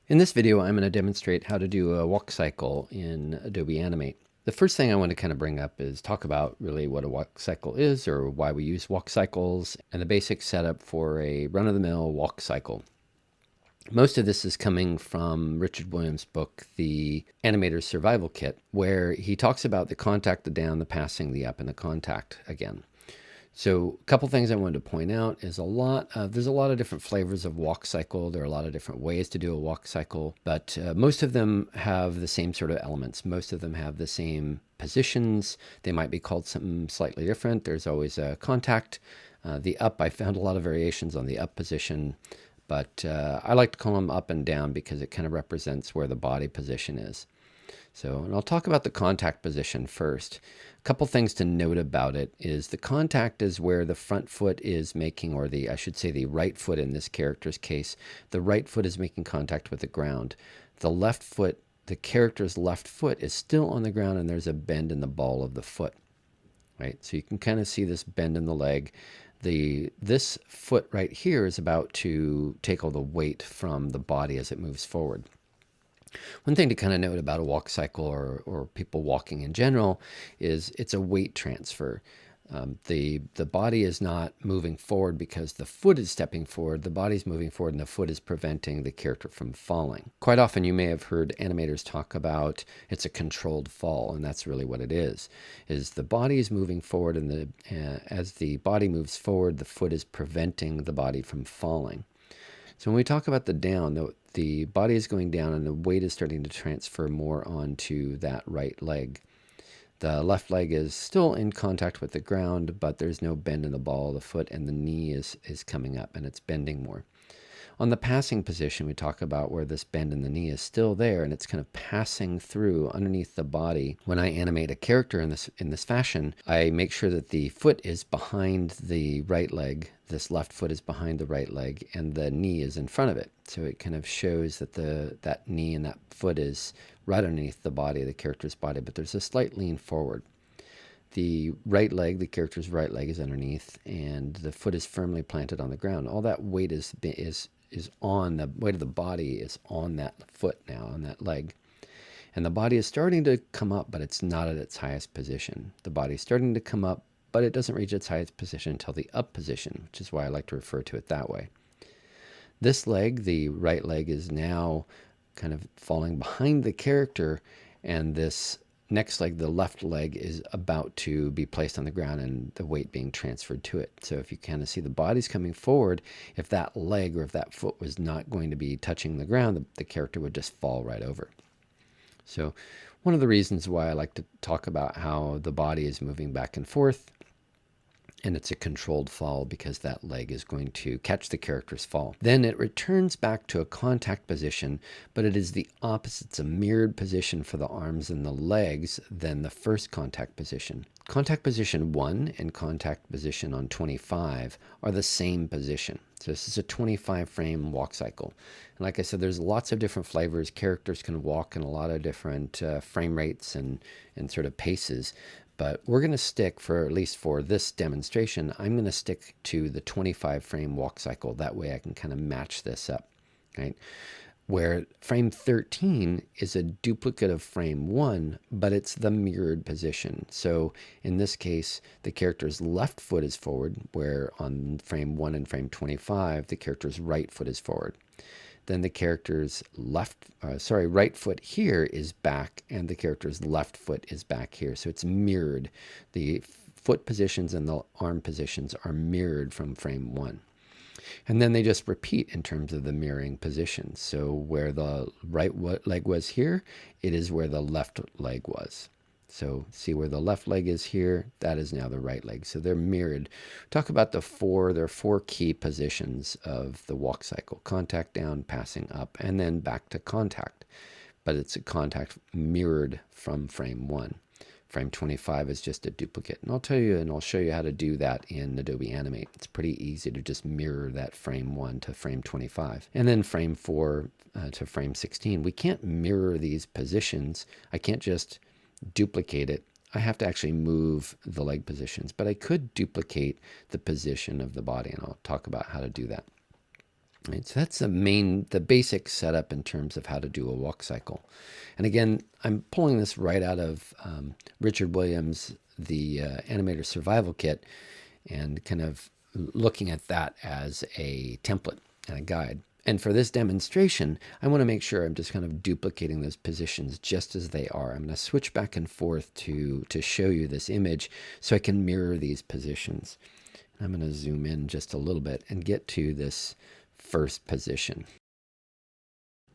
In this video, I'm going to demonstrate how to do a walk cycle in Adobe Animate. The first thing I want to kind of bring up is talk about really what a walk cycle is, or why we use walk cycles, and the basic setup for a run-of-the-mill walk cycle. Most of this is coming from Richard Williams' book, The Animator's Survival Kit, where he talks about the contact, the down, the passing, the up, and the contact again. So a couple things I wanted to point out is there's a lot of different flavors of walk cycle. There are a lot of different ways to do a walk cycle, but most of them have the same sort of elements. Most of them have the same positions. They might be called something slightly different. There's always a contact. The up, I found a lot of variations on the up position, but I like to call them up and down because it kind of represents where the body position is. So, and I'll talk about the contact position first. A couple things to note about it is the contact is where the front foot is making, or I should say the right foot in this character's case, the right foot is making contact with the ground. The left foot, the character's left foot is still on the ground and there's a bend in the ball of the foot, right? So you can kind of see this bend in the leg. This foot right here is about to take all the weight from the body as it moves forward. One thing to kind of note about a walk cycle or people walking in general is it's a weight transfer. The body is not moving forward because the foot is stepping forward. The body's moving forward and the foot is preventing the character from falling. Quite often you may have heard animators talk about it's a controlled fall, and that's really what it is the body is moving forward, and as the body moves forward, the foot is preventing the body from falling. So when we talk about the down, the body is going down and the weight is starting to transfer more onto that right leg. The left leg is still in contact with the ground, but there's no bend in the ball of the foot, and the knee is coming up and it's bending more. On the passing position, we talk about where this bend in the knee is still there and it's kind of passing through underneath the body. When I animate a character in this fashion, I make sure that the foot is behind the right leg. This left foot is behind the right leg and the knee is in front of it. So it kind of shows that that knee and that foot is right underneath the body, the character's body, but there's a slight lean forward. The right leg, the character's right leg, is underneath and the foot is firmly planted on the ground. All that weight is on, the weight of the body is on that foot now, on that leg. And the body is starting to come up, but it's not at its highest position. The body is starting to come up, but it doesn't reach its highest position until the up position, which is why I like to refer to it that way. This leg, the right leg, is now kind of falling behind the character, and this next leg, the left leg, is about to be placed on the ground and the weight being transferred to it. So if you kind of see the body's coming forward, if that leg or if that foot was not going to be touching the ground, the character would just fall right over. So one of the reasons why I like to talk about how the body is moving back and forth, and it's a controlled fall because that leg is going to catch the character's fall. Then it returns back to a contact position, but it is the opposite. It's a mirrored position for the arms and the legs than the first contact position. Contact position 1 and contact position on 25 are the same position. So this is a 25 frame walk cycle. And like I said, there's lots of different flavors. Characters can walk in a lot of different frame rates and sort of paces. But we're going to stick, for at least for this demonstration, I'm going to stick to the 25 frame walk cycle. That way I can kind of match this up, right? Where frame 13 is a duplicate of frame 1, but it's the mirrored position. So in this case, the character's left foot is forward, where on frame 1 and frame 25, the character's right foot is forward. Then the character's right foot here is back, and the character's left foot is back here. So it's mirrored. The foot positions and the arm positions are mirrored from frame 1. And then they just repeat in terms of the mirroring positions. So where the right leg was here, it is where the left leg was. So see where the left leg is here, that is now the right leg. So they're mirrored. Talk about there are four key positions of the walk cycle: contact down, passing up, and then back to contact. But it's a contact mirrored from frame 1. Frame 25 is just a duplicate. And I'll tell you, and I'll show you how to do that in Adobe Animate. It's pretty easy to just mirror that frame 1 to frame 25. And then frame 4 to frame 16. We can't mirror these positions. I can't just duplicate it. I have to actually move the leg positions, but I could duplicate the position of the body, and I'll talk about how to do that. Right, so that's the basic setup in terms of how to do a walk cycle. And again, I'm pulling this right out of Richard Williams' The Animator Survival Kit, and kind of looking at that as a template and a guide. And for this demonstration, I want to make sure I'm just kind of duplicating those positions just as they are. I'm going to switch back and forth to show you this image so I can mirror these positions. I'm going to zoom in just a little bit and get to this first position.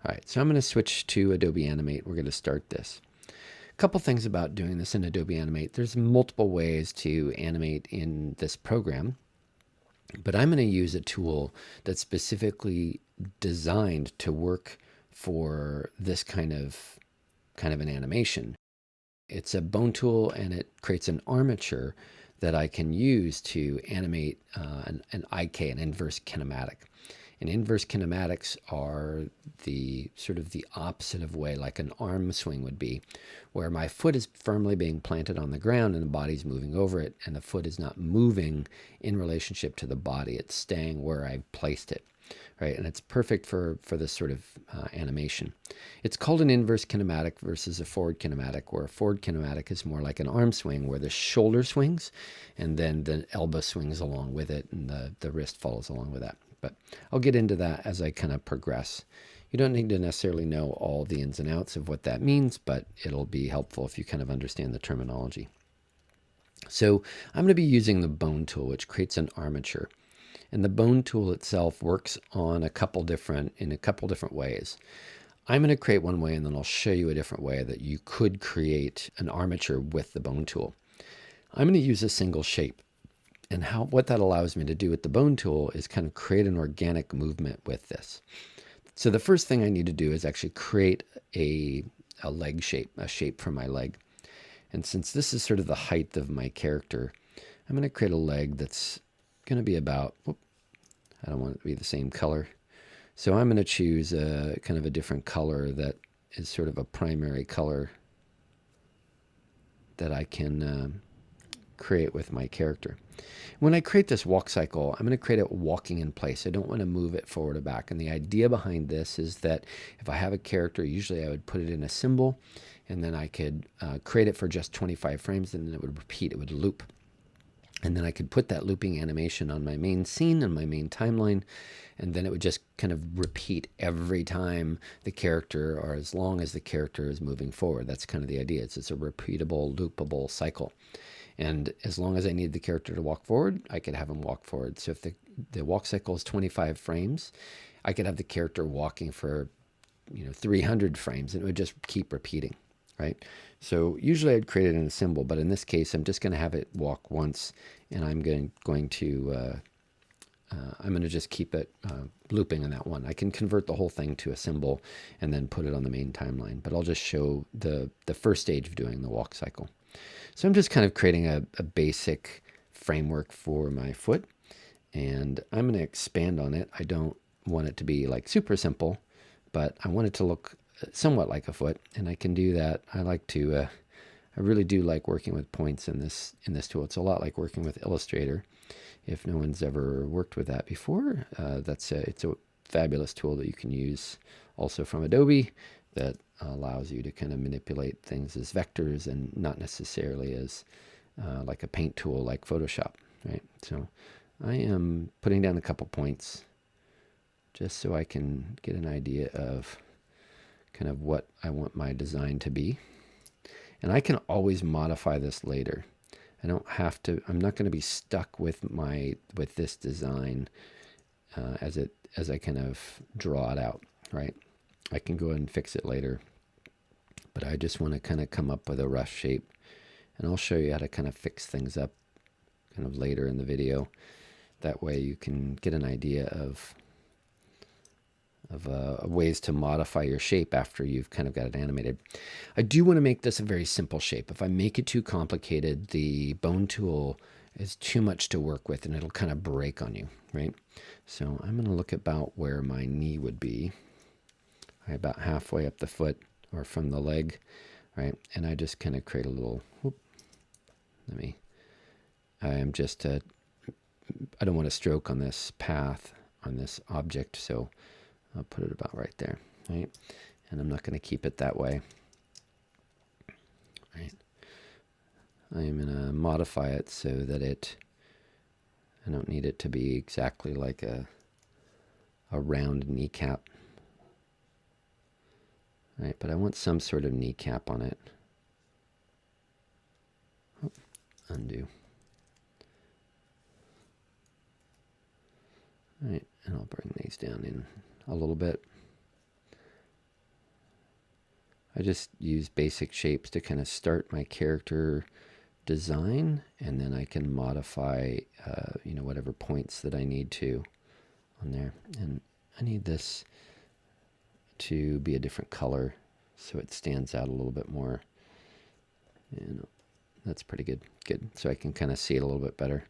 All right, so I'm going to switch to Adobe Animate. We're going to start this. A couple things about doing this in Adobe Animate. There's multiple ways to animate in this program, but I'm going to use a tool that's specifically designed to work for this kind of an animation. It's a bone tool, and it creates an armature that I can use to animate an IK, an inverse kinematic. And inverse kinematics are the sort of the opposite of way like an arm swing would be, where my foot is firmly being planted on the ground and the body's moving over it, and the foot is not moving in relationship to the body. It's staying where I've placed it. Right, and it's perfect for this sort of animation. It's called an inverse kinematic versus a forward kinematic, where a forward kinematic is more like an arm swing, where the shoulder swings and then the elbow swings along with it, and the wrist follows along with that. But I'll get into that as I kind of progress. You don't need to necessarily know all the ins and outs of what that means, but it'll be helpful if you kind of understand the terminology. So I'm going to be using the bone tool, which creates an armature. And the bone tool itself works on in a couple different ways. I'm going to create one way, and then I'll show you a different way that you could create an armature with the bone tool. I'm going to use a single shape. And what that allows me to do with the bone tool is kind of create an organic movement with this. So the first thing I need to do is actually create a leg shape, a shape for my leg. And since this is sort of the height of my character, I'm going to create a leg that's going to be about, I don't want it to be the same color. So I'm going to choose a kind of a different color that is sort of a primary color that I can create with my character. When I create this walk cycle, I'm going to create it walking in place. I don't want to move it forward or back. And the idea behind this is that if I have a character, usually I would put it in a symbol, and then I could create it for just 25 frames, and then it would repeat, it would loop. And then I could put that looping animation on my main scene and my main timeline, and then it would just kind of repeat every time the character, or as long as the character is moving forward. That's kind of the idea. It's a repeatable, loopable cycle. And as long as I need the character to walk forward, I could have him walk forward. So if the walk cycle is 25 frames, I could have the character walking for 300 frames, and it would just keep repeating, right? So usually I'd create it in a symbol, but in this case, I'm just going to have it walk once, and I'm going to just keep it looping on that one. I can convert the whole thing to a symbol and then put it on the main timeline, but I'll just show the first stage of doing the walk cycle. So I'm just kind of creating a basic framework for my foot, and I'm going to expand on it. I don't want it to be like super simple, but I want it to look somewhat like a foot, and I can do that. I really do like working with points in this tool. It's a lot like working with Illustrator. If no one's ever worked with that before, it's a fabulous tool that you can use also from Adobe that allows you to kind of manipulate things as vectors and not necessarily as like a paint tool like Photoshop, right? So I am putting down a couple points just so I can get an idea of kind of what I want my design to be. And I can always modify this later. I don't have to, I'm not going to be stuck with this design as I kind of draw it out, right? I can go ahead and fix it later, but I just want to kind of come up with a rough shape, and I'll show you how to kind of fix things up kind of later in the video. That way you can get an idea of ways to modify your shape after you've kind of got it animated. I do want to make this a very simple shape. If I make it too complicated, the bone tool is too much to work with, and it'll kind of break on you, right? So I'm going to look about where my knee would be, right, about halfway up the foot or from the leg, right? And I just kind of create a little, I don't want to stroke on this path on this object. So I'll put it about right there, right? And I'm not going to keep it that way, right? I'm going to modify it so that I don't need it to be exactly like a round kneecap, right? But I want some sort of kneecap on it. Oh, undo. All right, and I'll bring these down in a little bit. I just use basic shapes to kind of start my character design, and then I can modify, you know, whatever points that I need to on there. And I need this to be a different color so it stands out a little bit more. And that's pretty good. Good. So I can kind of see it a little bit better.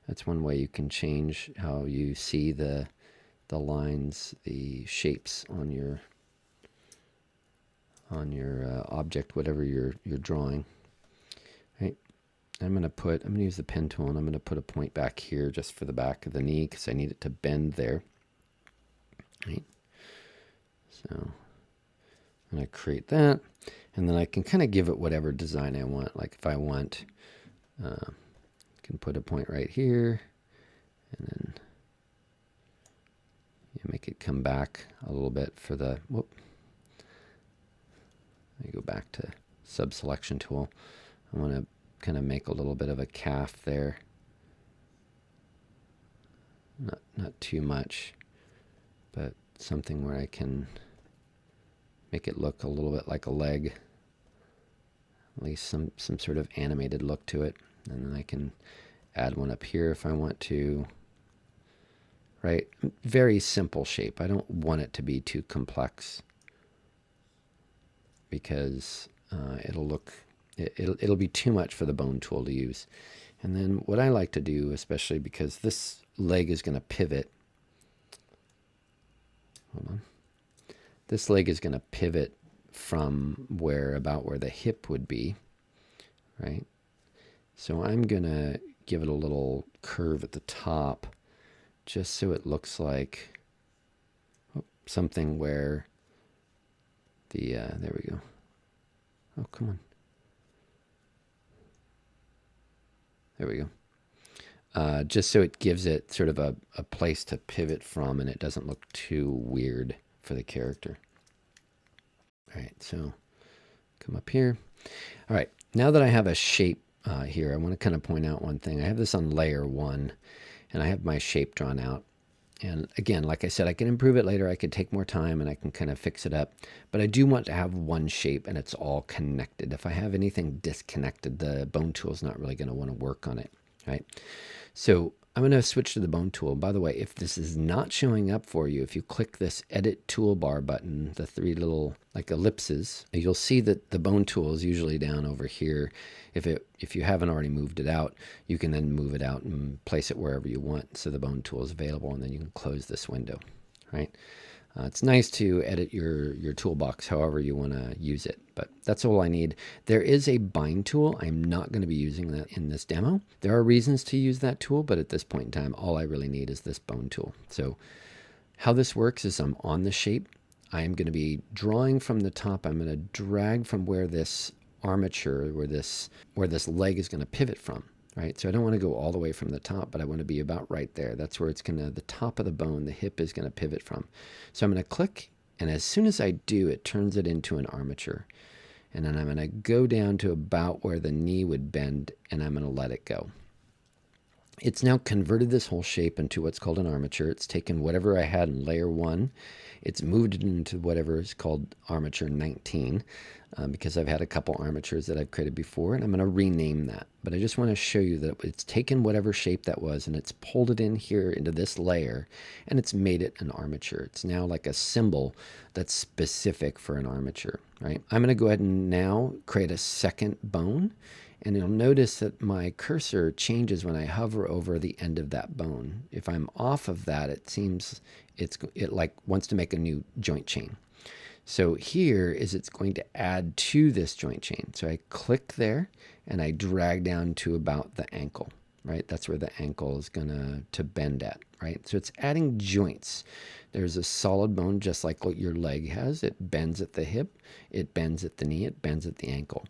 That's one way you can change how you see the lines, the shapes on your object, whatever you're drawing. Right. I'm going to use the pen tool, and I'm going to put a point back here just for the back of the knee because I need it to bend there. Right. So I'm going to create that, and then I can kind of give it whatever design I want. Like if I want, I can put a point right here, and then make it come back a little bit for the, whoop. I go back to sub-selection tool. I want to kind of make a little bit of a calf there. Not too much, but something where I can make it look a little bit like a leg. At least some sort of animated look to it. And then I can add one up here if I want to. Right? Very simple shape. I don't want it to be too complex because it'll be too much for the bone tool to use. And then what I like to do, especially because this leg is going to pivot. Hold on. This leg is going to pivot from about where the hip would be, right? So I'm going to give it a little curve at the top just so it looks like something where there we go. Oh, come on. There we go. Just so it gives it sort of a place to pivot from, and it doesn't look too weird for the character. All right, so come up here. All right, now that I have a shape here, I want to kind of point out one thing. I have this on layer 1, and I have my shape drawn out. And again, like I said, I can improve it later. I could take more time and I can kind of fix it up. But I do want to have one shape and it's all connected. If I have anything disconnected, the bone tool is not really going to want to work on it, right? So I'm going to switch to the bone tool. By the way, if this is not showing up for you, if you click this edit toolbar button, the 3 little like ellipses, you'll see that the bone tool is usually down over here. If you haven't already moved it out, you can then move it out and place it wherever you want. So the bone tool is available, and then you can close this window, right? It's nice to edit your toolbox however you want to use it, but that's all I need. There is a bind tool. I'm not going to be using that in this demo. There are reasons to use that tool, but at this point in time, all I really need is this bone tool. So how this works is I'm on the shape. I am going to be drawing from the top. I'm going to drag from where this armature, where this leg is going to pivot from. Right, so I don't want to go all the way from the top, but I want to be about right there. That's where it's the top of the bone, the hip is going to pivot from. So I'm going to click, and as soon as I do, it turns it into an armature. And then I'm going to go down to about where the knee would bend, and I'm going to let it go. It's now converted this whole shape into what's called an armature. It's taken whatever I had in layer 1. It's moved it into whatever is called Armature 19 because I've had a couple armatures that I've created before, and I'm going to rename that. But I just want to show you that it's taken whatever shape that was, and it's pulled it in here into this layer, and it's made it an armature. It's now like a symbol that's specific for an armature, right? I'm going to go ahead and now create a second bone. And you'll notice that my cursor changes when I hover over the end of that bone. If I'm off of that, it seems it like wants to make a new joint chain. So here is it's going to add to this joint chain. So I click there and I drag down to about the ankle. right? That's where the ankle is gonna to bend at, right? So it's adding joints. There's a solid bone just like what your leg has. It bends at the hip, it bends at the knee, it bends at the ankle.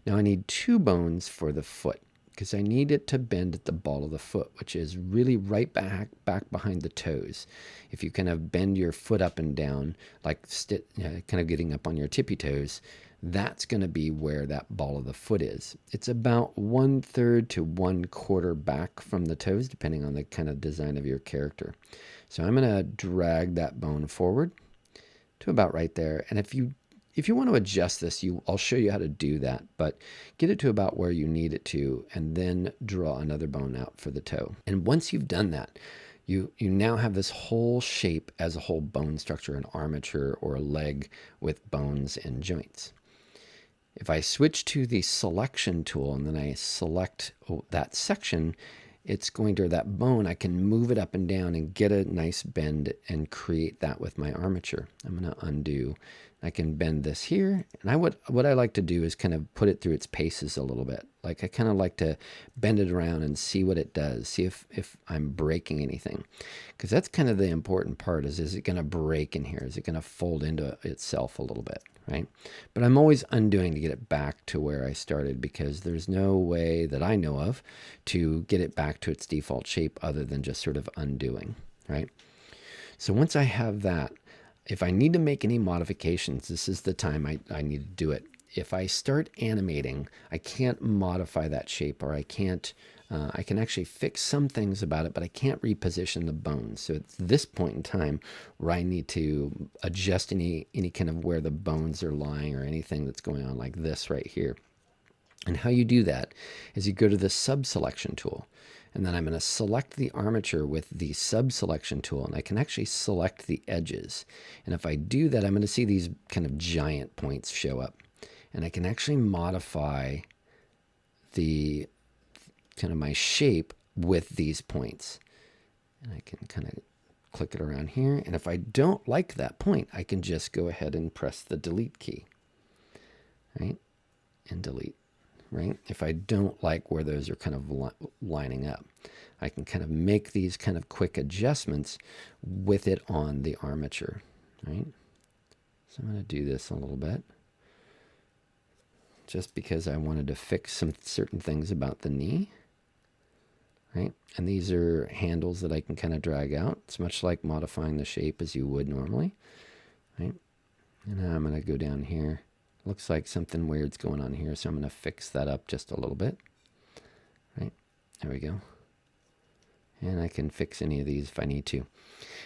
Now I need two bones for the foot because I need it to bend at the ball of the foot, which is really right back behind the toes. If you kind of bend your foot up and down, like kind of getting up on your tippy toes, that's going to be where that ball of the foot is. It's about 1/3 to 1/4 back from the toes, depending on the kind of design of your character. So I'm going to drag that bone forward to about right there. And if you want to adjust this, I'll show you how to do that, but get it to about where you need it to, and then draw another bone out for the toe. And once you've done that, you now have this whole shape as a whole bone structure, an armature or a leg with bones and joints. If I switch to the selection tool and then I select that section, it's going to, that bone, I can move it up and down and get a nice bend and create that with my armature. I'm going to undo. I can bend this here. And what I like to do is kind of put it through its paces a little bit. Like I kind of like to bend it around and see what it does, see if I'm breaking anything. Because that's kind of the important part is it going to break in here? Is it going to fold into itself a little bit? Right? But I'm always undoing to get it back to where I started because there's no way that I know of to get it back to its default shape other than just sort of undoing, right? So once I have that, if I need to make any modifications, this is the time I need to do it. If I start animating, I can't modify that shape, or I can't, I can actually fix some things about it, but I can't reposition the bones. So it's this point in time where I need to adjust any kind of where the bones are lying or anything that's going on, like this right here. And how you do that is you go to the sub-selection tool, and then I'm going to select the armature with the sub-selection tool, and I can actually select the edges. And if I do that, I'm going to see these kind of giant points show up. And I can actually modify the kind of my shape with these points. And I can kind of click it around here. And if I don't like that point, I can just go ahead and press the delete key, right? And delete, right? If I don't like where those are kind of lining up, I can kind of make these kind of quick adjustments with it on the armature, right? So I'm going to do this a little bit, just because I wanted to fix some certain things about the knee, right? And these are handles that I can kind of drag out. It's much like modifying the shape as you would normally, right? And now I'm going to go down here. Looks like something weird's going on here, so I'm going to fix that up just a little bit, right? There we go. And I can fix any of these if I need to.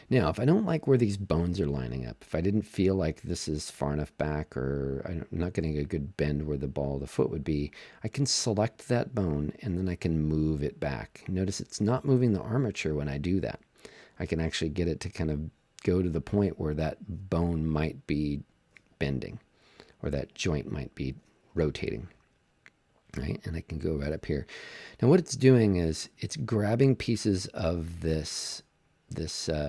Now, if I don't like where these bones are lining up, if I didn't feel like this is far enough back, or I'm not getting a good bend where the ball of the foot would be, I can select that bone and then I can move it back. Notice it's not moving the armature when I do that. I can actually get it to kind of go to the point where that bone might be bending, or that joint might be rotating. Right, and I can go right up here. Now what it's doing is it's grabbing pieces of this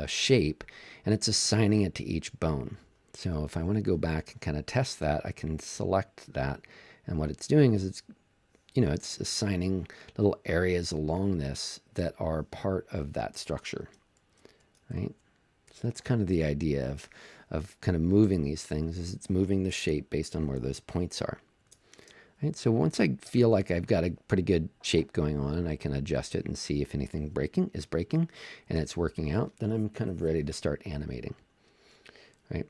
shape, and it's assigning it to each bone. So if I want to go back and kind of test that, I can select that, and what it's doing is it's assigning little areas along this that are part of that structure, right? So that's kind of the idea of kind of moving these things, is it's moving the shape based on where those points are. Right, so once I feel like I've got a pretty good shape going on and I can adjust it and see if anything is breaking and it's working out, then I'm kind of ready to start animating. Right?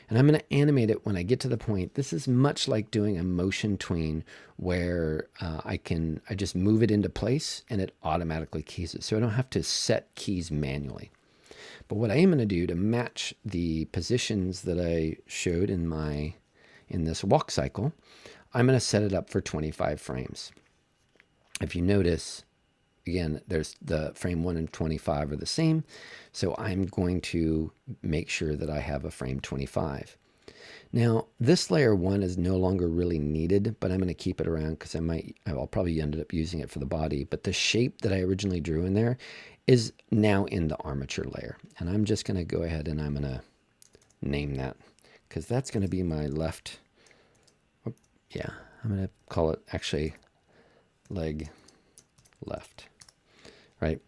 And I'm going to animate it when I get to the point. This is much like doing a motion tween, where I just move it into place and it automatically keys it. So I don't have to set keys manually. But what I am going to do to match the positions that I showed in this walk cycle, I'm going to set it up for 25 frames. If you notice, again, there's the frame 1 and 25 are the same. So I'm going to make sure that I have a frame 25. Now, this layer 1 is no longer really needed, but I'm going to keep it around because I'll probably end up using it for the body. But the shape that I originally drew in there is now in the armature layer. And I'm just going to go ahead and I'm going to name that, because that's going to be my left. Yeah, I'm going to call it actually leg left. right?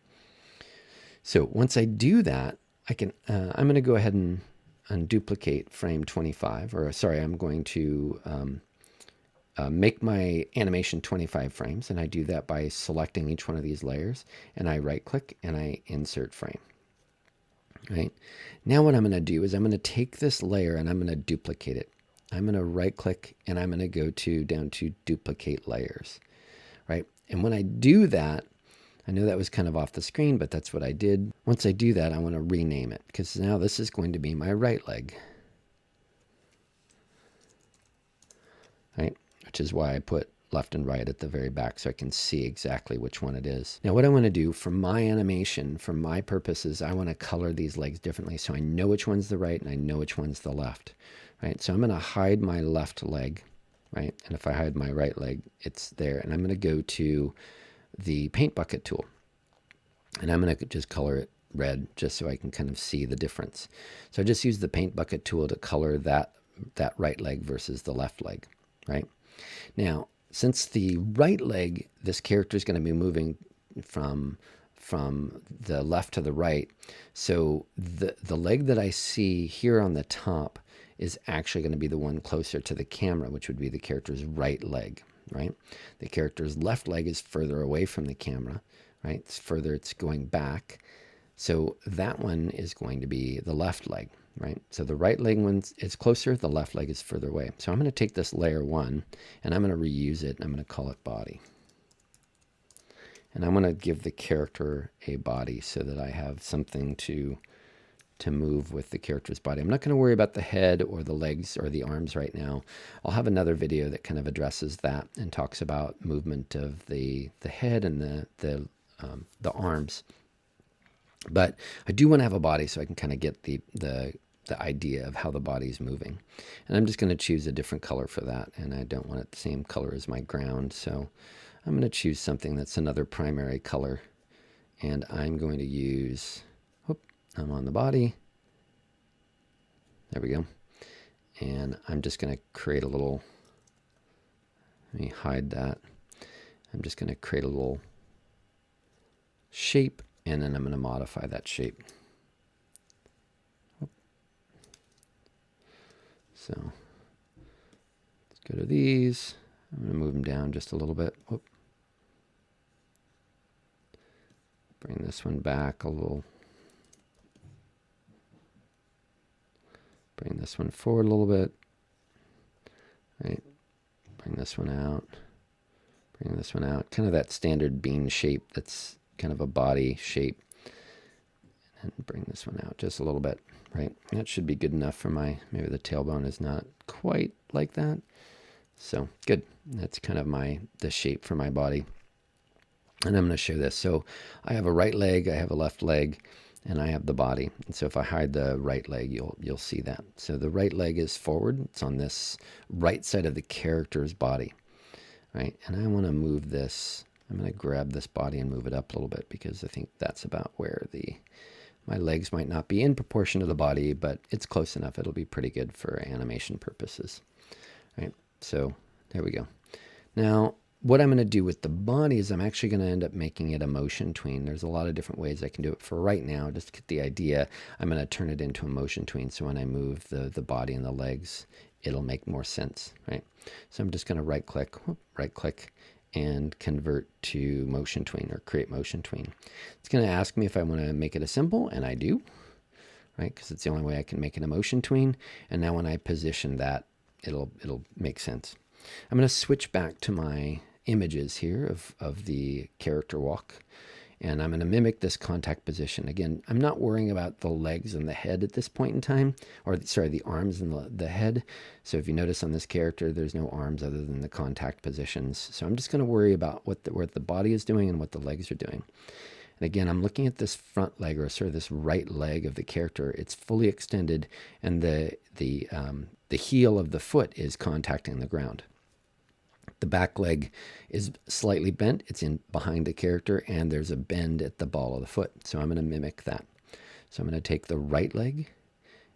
So once I do that, I'm going to go ahead and unduplicate frame 25, or sorry, I'm going to make my animation 25 frames, and I do that by selecting each one of these layers, and I right click and I insert frame. Right now, what I'm going to do is I'm going to take this layer and I'm going to duplicate it. I'm going to right click and I'm going to go down to duplicate layers. Right, and when I do that, I know that was kind of off the screen, but that's what I did. Once I do that, I want to rename it, because now this is going to be my right leg. Right, which is why I put left and right at the very back so I can see exactly which one it is. Now what I want to do for my animation, for my purposes, I want to color these legs differently so I know which one's the right and I know which one's the left. Right, so I'm going to hide my left leg, right, and if I hide my right leg, it's there, and I'm going to go to the paint bucket tool, and I'm going to just color it red just so I can kind of see the difference. So I just use the paint bucket tool to color that right leg versus the left leg. Right now, since the right leg, this character is going to be moving from the left to the right, so the leg that I see here on the top is actually going to be the one closer to the camera, which would be the character's right leg. Right, the character's left leg is further away from the camera. Right, it's further, it's going back. So that one is going to be the left leg. Right, so the right leg one is closer, the left leg is further away. So I'm going to take this layer 1 and I'm going to reuse it. I'm going to call it body. And I'm going to give the character a body so that I have something to move with the character's body. I'm not going to worry about the head or the legs or the arms right now. I'll have another video that kind of addresses that and talks about movement of the head and the arms. But I do want to have a body so I can kind of get the idea of how the body is moving. And I'm just going to choose a different color for that, and I don't want it the same color as my ground, so I'm going to choose something that's another primary color, and I'm going to use, I'm on the body, there we go, and I'm just going to create a little, let me hide that, I'm just going to create a little shape, and then I'm going to modify that shape. So let's go to these. I'm going to move them down just a little bit. Whoop. Bring this one back a little. Bring this one forward a little bit. Right. Bring this one out. Bring this one out. Kind of that standard bean shape that's kind of a body shape. And bring this one out just a little bit. Right, that should be good enough for my, maybe the tailbone is not quite like that. So good, that's kind of the shape for my body. And I'm going to show this. So I have a right leg, I have a left leg, and I have the body. And so if I hide the right leg, you'll see that. So the right leg is forward, it's on this right side of the character's body. Right, and I want to move this, I'm going to grab this body and move it up a little bit because I think that's about where my legs might not be in proportion to the body, but it's close enough. It'll be pretty good for animation purposes. Right, so there we go. Now, what I'm going to do with the body is I'm actually going to end up making it a motion tween. There's a lot of different ways I can do it. For right now, just to get the idea, I'm going to turn it into a motion tween. So when I move the body and the legs, it'll make more sense. Right, so I'm just going to right click, and convert to motion tween or create motion tween. It's going to ask me if I want to make it a symbol, and I do, right? Because it's the only way I can make it a motion tween. And now when I position that, it'll make sense. I'm going to switch back to my images here of the character walk, and I'm going to mimic this contact position. Again, I'm not worrying about the legs and the head at this point in time, or sorry, the arms and the head. So if you notice on this character, there's no arms other than the contact positions. So I'm just going to worry about what the body is doing and what the legs are doing. And again, I'm looking at this front leg, or sort of this right leg of the character. It's fully extended, and the heel of the foot is contacting the ground. The back leg is slightly bent. It's in behind the character, and there's a bend at the ball of the foot. So I'm going to mimic that. So I'm going to take the right leg,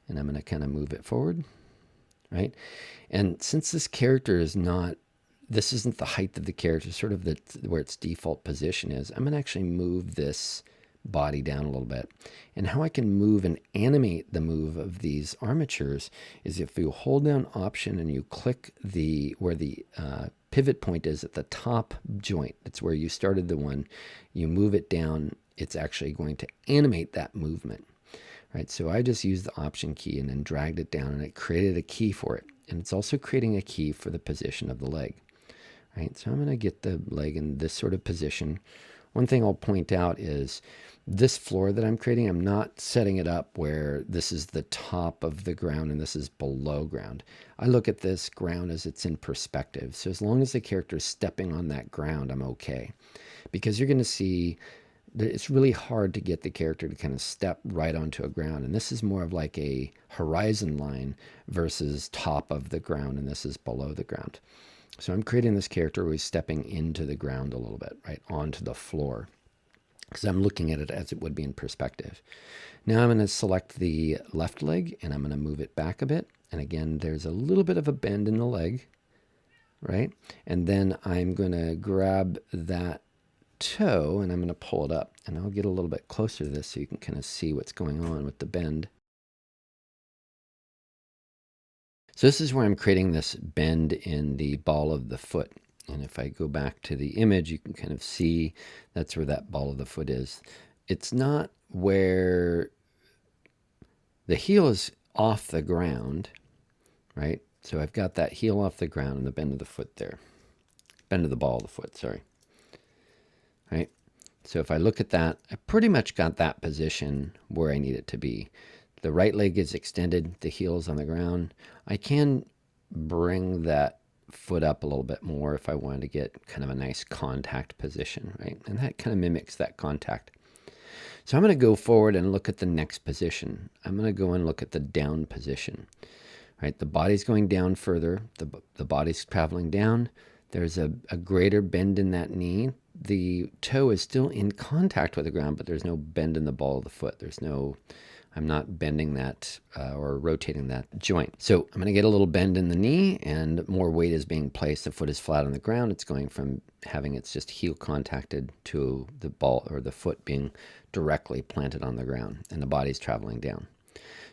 and I'm going to kind of move it forward, right? And since this character is not this isn't the height of the character, sort of where its default position is. I'm going to actually move this body down a little bit. And how I can move and animate the move of these armatures is if you hold down Option and you click where the pivot point is at the top joint. It's where you started the one. You move it down. It's actually going to animate that movement. Right, so I just used the Option key and then dragged it down, and it created a key for it. And it's also creating a key for the position of the leg. Right, so I'm going to get the leg in this sort of position. One thing I'll point out is this floor that I'm creating, I'm not setting it up where this is the top of the ground and this is below ground. I look at this ground as it's in perspective. So as long as the character is stepping on that ground, I'm okay. Because you're going to see it's really hard to get the character to kind of step right onto a ground. And this is more of like a horizon line versus top of the ground, and this is below the ground. So I'm creating this character who is stepping into the ground a little bit, right, onto the floor, because I'm looking at it as it would be in perspective. Now I'm going to select the left leg, and I'm going to move it back a bit. And again, there's a little bit of a bend in the leg, right? And then I'm going to grab that toe and I'm going to pull it up, and I'll get a little bit closer to this so you can kind of see what's going on with the bend. So this is where I'm creating this bend in the ball of the foot. And if I go back to the image, you can kind of see that's where that ball of the foot is. It's not where the heel is off the ground, right? So I've got that heel off the ground and the bend of the foot there. Bend of the ball of the foot, sorry. Right? So if I look at that, I pretty much got that position where I need it to be. The right leg is extended, the heel is on the ground. I can bring that foot up a little bit more if I wanted to get kind of a nice contact position, right? And that kind of mimics that contact. So I'm going to go forward and look at the next position. I'm going to go and look at the down position, right? The body's going down further. The body's traveling down. There's a greater bend in that knee. The toe is still in contact with the ground, but there's no bend in the ball of the foot. I'm not bending that or rotating that joint. So I'm going to get a little bend in the knee, and more weight is being placed. The foot is flat on the ground. It's going from having its just heel contacted to the ball or the foot being directly planted on the ground, and the body's traveling down.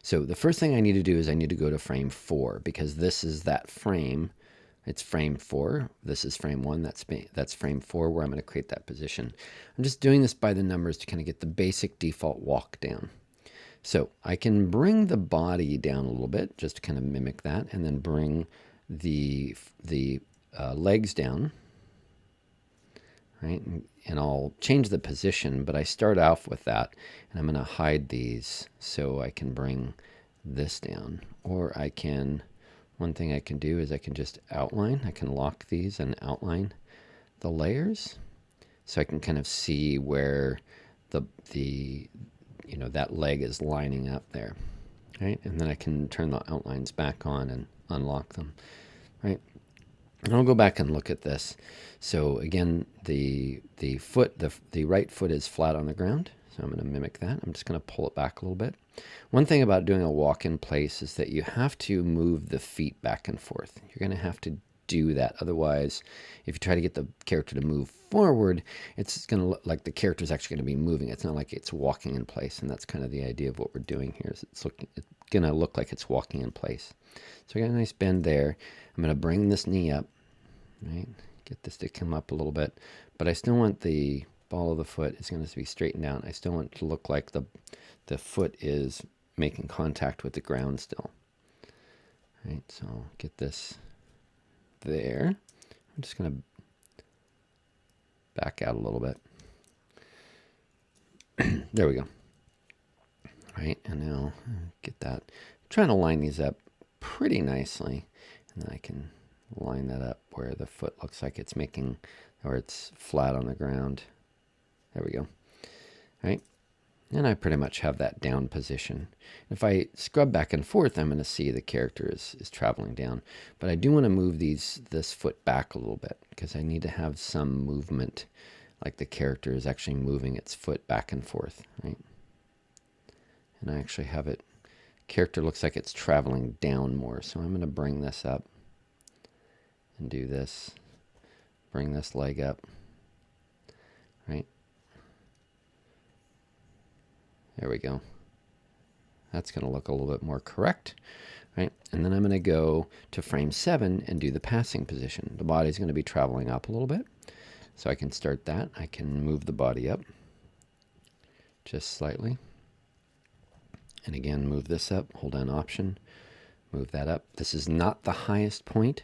So the first thing I need to do is I need to go to frame 4, because this is that frame. It's frame 4. This is frame 1. That's frame 4 where I'm going to create that position. I'm just doing this by the numbers to kind of get the basic default walk down. So I can bring the body down a little bit just to kind of mimic that, and then bring the legs down, right? And I'll change the position, but I start off with that, and I'm going to hide these so I can bring this down. Or I can... One thing I can do is I can just outline. I can lock these and outline the layers, so I can kind of see where that leg is lining up there, right? And then I can turn the outlines back on and unlock them, right? And I'll go back and look at this. So again, the right foot is flat on the ground. So I'm going to mimic that. I'm just going to pull it back a little bit. One thing about doing a walk in place is that you have to move the feet back and forth. You're going to have to do that. Otherwise, if you try to get the character to move forward, it's going to look like the character is actually going to be moving. It's not like it's walking in place. And that's kind of the idea of what we're doing here. Is it's going to look like it's walking in place. So I got a nice bend there. I'm going to bring this knee up, right? Get this to come up a little bit. But I still want the ball of the foot is going to be straightened down. I still want it to look like the foot is making contact with the ground still. Right, so I'll get this there. I'm just going to back out a little bit. There we go. Right, and now get that. I'm trying to line these up pretty nicely, and then I can line that up where the foot looks like it's making, or it's flat on the ground. There we go. Right. And I pretty much have that down position. If I scrub back and forth, I'm going to see the character is traveling down. But I do want to move this foot back a little bit, because I need to have some movement, like the character is actually moving its foot back and forth. Right. And I actually have it, character looks like it's traveling down more. So I'm going to bring this up and do this. bring this leg up, right? There we go. That's going to look a little bit more correct, right? And then I'm going to go to frame 7 and do the passing position. The body's going to be traveling up a little bit, so I can start that. I can move the body up just slightly. And again, move this up, hold down Option, move that up. This is not the highest point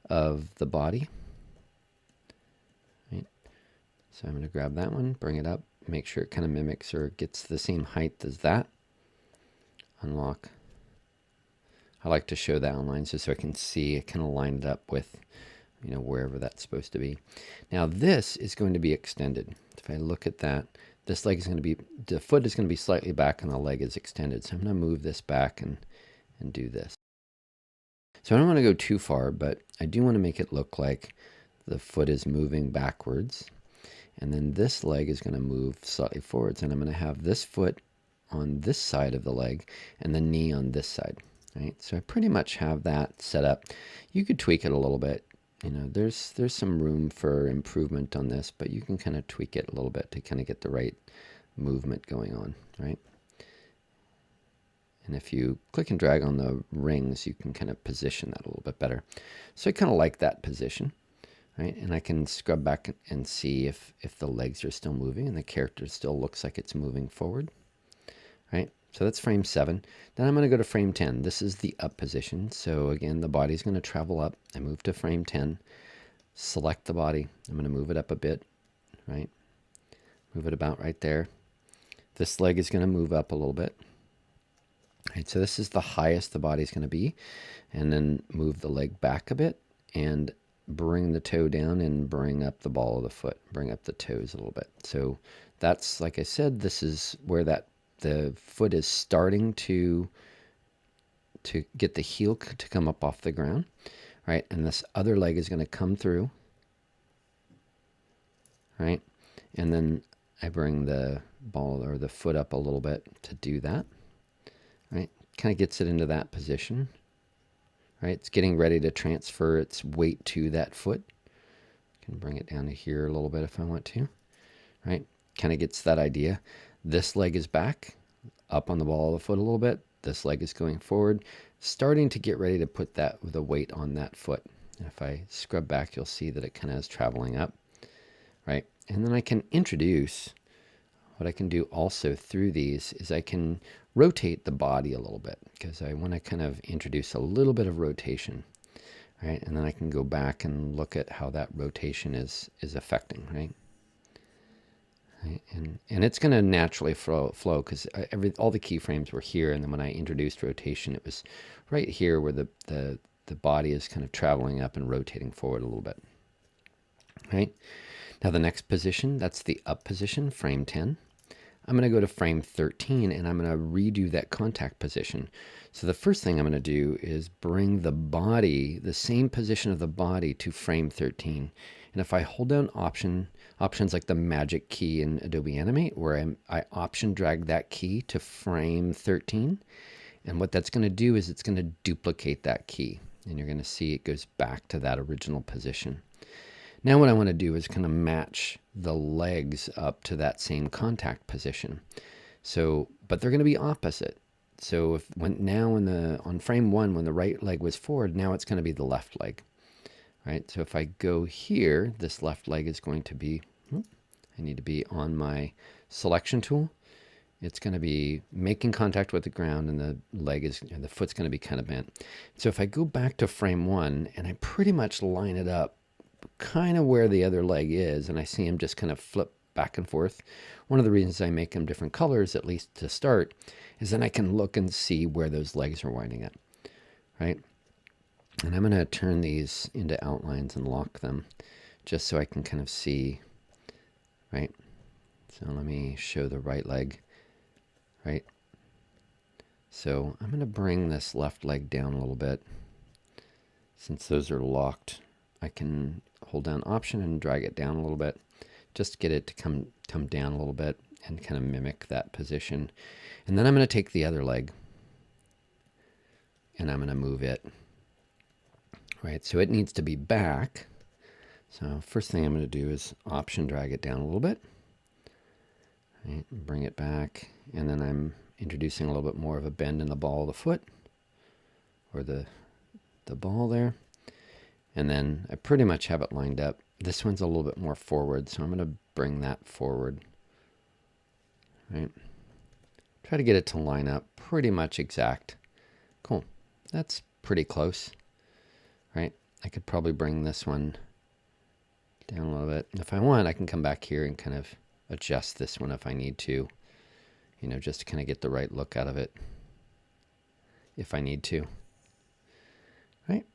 of the body, right? So I'm going to grab that one, bring it up, make sure it kind of mimics or gets the same height as that. Unlock. I like to show the outlines just so I can see it kind of lined up with, you know, wherever that's supposed to be. Now this is going to be extended. If I look at that, this leg is going to be, the foot is going to be slightly back and the leg is extended. So I'm going to move this back and do this. So I don't want to go too far, but I do want to make it look like the foot is moving backwards. And then this leg is going to move slightly forwards. And I'm going to have this foot on this side of the leg and the knee on this side. Right? So I pretty much have that set up. You could tweak it a little bit. You know, there's some room for improvement on this, but you can kind of tweak it a little bit to kind of get the right movement going on, right? And if you click and drag on the rings, you can kind of position that a little bit better. So I kind of like that position, right? And I can scrub back and see if the legs are still moving and the character still looks like it's moving forward, right? So that's frame 7. Then I'm going to go to frame 10. This is the up position. So again, the body's going to travel up. I move to frame 10, select the body. I'm going to move it up a bit, right? Move it about right there. This leg is going to move up a little bit. Right, so this is the highest the body's going to be. And then move the leg back a bit and bring the toe down and bring up the ball of the foot. Bring up the toes a little bit. So that's, like I said, this is where the foot is starting to get the heel to come up off the ground, right? And this other leg is going to come through, right? And then I bring the ball or the foot up a little bit to do that, right? Kind of gets it into that position, right? It's getting ready to transfer its weight to that foot. I can bring it down to here a little bit if I want to, right? Kind of gets that idea. This leg is back, up on the ball of the foot a little bit. This leg is going forward, starting to get ready to put the weight on that foot. And if I scrub back, you'll see that it kind of is traveling up, right? And then I can introduce, what I can do also through these is I can rotate the body a little bit because I want to kind of introduce a little bit of rotation, right? And then I can go back and look at how that rotation is affecting, right? And it's going to naturally flow because all the keyframes were here, and then when I introduced rotation, it was right here where the body is kind of traveling up and rotating forward a little bit. Right? Now the next position, that's the up position, frame 10. I'm going to go to frame 13 and I'm going to redo that contact position. So the first thing I'm going to do is bring the body, the same position of the body, to frame 13. And if I hold down options like the magic key in Adobe Animate, where I option drag that key to frame 13, and what that's going to do is it's going to duplicate that key. And you're going to see it goes back to that original position. Now what I want to do is kind of match the legs up to that same contact position. So, but they're going to be opposite. So on frame 1, when the right leg was forward, now it's going to be the left leg. Right? So if I go here, this left leg is going to be, I need to be on my selection tool. It's going to be making contact with the ground, and the foot's going to be kind of bent. So if I go back to frame 1 and I pretty much line it up kind of where the other leg is, and I see him just kind of flip back and forth. One of the reasons I make them different colors, at least to start, is then I can look and see where those legs are winding up, right? And I'm going to turn these into outlines and lock them just so I can kind of see, right? So let me show the right leg, right? So I'm going to bring this left leg down a little bit. Since those are locked, I can hold down Option and drag it down a little bit, just to get it to come down a little bit and kind of mimic that position. And then I'm going to take the other leg and I'm going to move it. Right, so it needs to be back, So first thing I'm going to do is option drag it down a little bit, right, bring it back, and then I'm introducing a little bit more of a bend in the ball of the foot, or the ball there. And then I pretty much have it lined up. This one's a little bit more forward, so I'm going to bring that forward. Right. Try to get it to line up pretty much exact. Cool. That's pretty close. Right. I could probably bring this one down a little bit. If I want, I can come back here and kind of adjust this one if I need to, you know, just to kind of get the right look out of it if I need to. Right.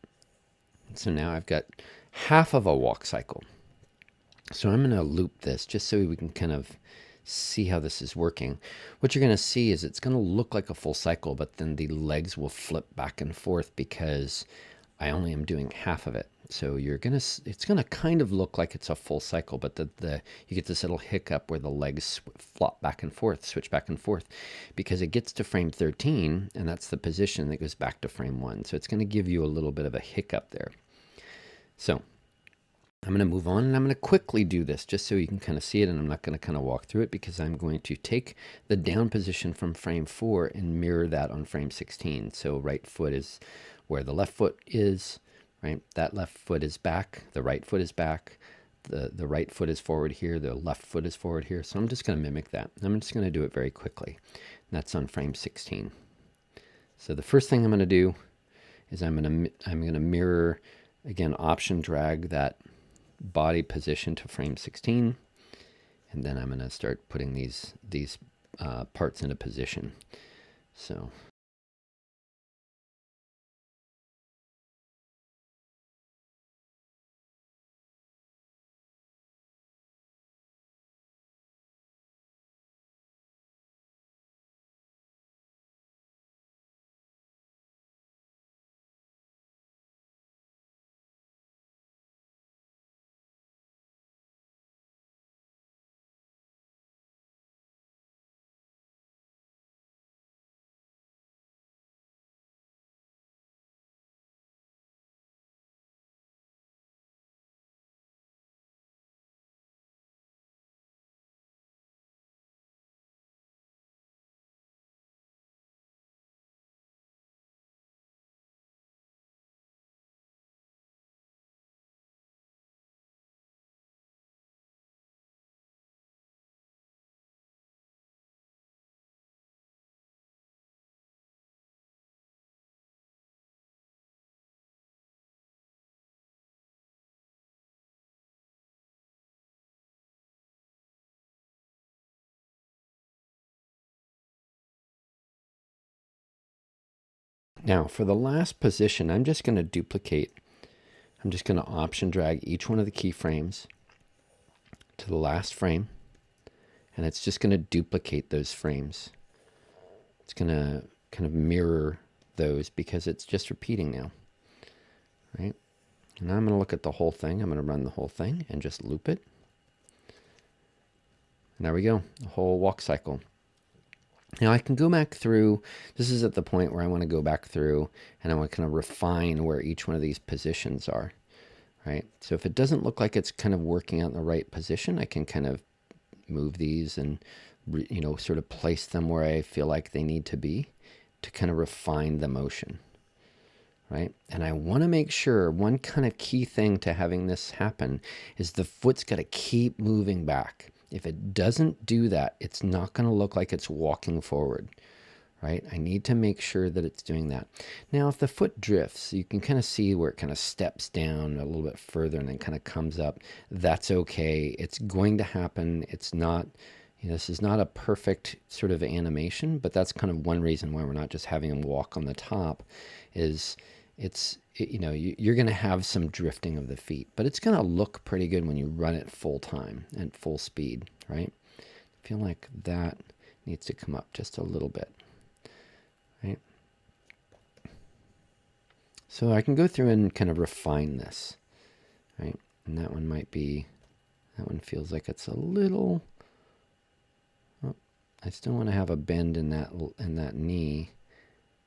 So now I've got half of a walk cycle. So I'm going to loop this just so we can kind of see how this is working. What you're going to see is it's going to look like a full cycle, but then the legs will flip back and forth because I only am doing half of it. So it's going to kind of look like it's a full cycle, but you get this little hiccup where the legs flop back and forth, switch back and forth, because it gets to frame 13, and that's the position that goes back to frame 1. So it's going to give you a little bit of a hiccup there. So I'm going to move on, and I'm going to quickly do this just so you can kind of see it, and I'm not going to kind of walk through it because I'm going to take the down position from frame 4 and mirror that on frame 16. So right foot is where the left foot is, right? That left foot is back, the right foot is back, the right foot is forward here, the left foot is forward here. So I'm just going to mimic that. I'm just going to do it very quickly. And that's on frame 16. So the first thing I'm going to do is I'm going to mirror, again, option drag that body position to frame 16, and then I'm going to start putting these parts into position. So now for the last position, I'm just going to duplicate. I'm just going to option drag each one of the keyframes to the last frame, and it's just going to duplicate those frames. It's going to kind of mirror those because it's just repeating now, right? And I'm going to look at the whole thing. I'm going to run the whole thing and just loop it. And there we go, the whole walk cycle. Now I can go back through, this is at the point where I want to go back through and I want to kind of refine where each one of these positions are, right? So if it doesn't look like it's kind of working out in the right position, I can kind of move these and, you know, sort of place them where I feel like they need to be to kind of refine the motion, right? And I want to make sure one kind of key thing to having this happen is the foot's got to keep moving back. If it doesn't do that, it's not going to look like it's walking forward, right? I need to make sure that it's doing that. Now, if the foot drifts, you can kind of see where it kind of steps down a little bit further and then kind of comes up. That's okay. It's going to happen. It's not, you know, this is not a perfect sort of animation, but that's kind of one reason why we're not just having them walk on the top is you know, you're going to have some drifting of the feet, but it's going to look pretty good when you run it full time and full speed, right? I feel like that needs to come up just a little bit, right? So I can go through and kind of refine this, right? And that one might be, that one feels like it's a little, oh, I still want to have a bend in that knee,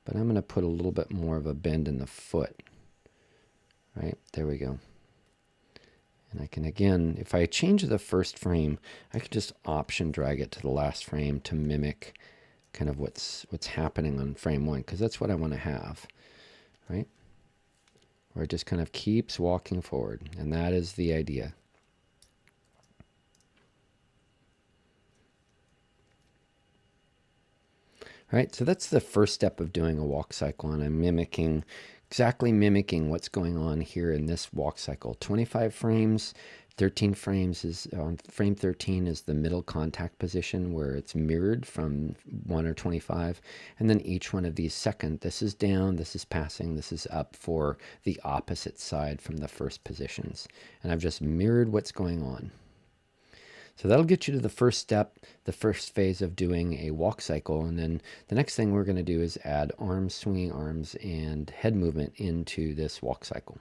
but I'm going to put a little bit more of a bend in the foot. Right, there we go. And I can, again, if I change the first frame, I can just option drag it to the last frame to mimic kind of what's happening on frame 1, because that's what I want to have, right? Where it just kind of keeps walking forward, and that is the idea. All right, so that's the first step of doing a walk cycle, and I'm exactly mimicking what's going on here in this walk cycle. 25 frames, 13 frames is on frame 13 is the middle contact position where it's mirrored from 1 or 25, and then each one of these second, this is down, this is passing, this is up for the opposite side from the first positions, and I've just mirrored what's going on. So that'll get you to the first step, the first phase of doing a walk cycle. And then the next thing we're going to do is add arms, swinging arms, and head movement into this walk cycle.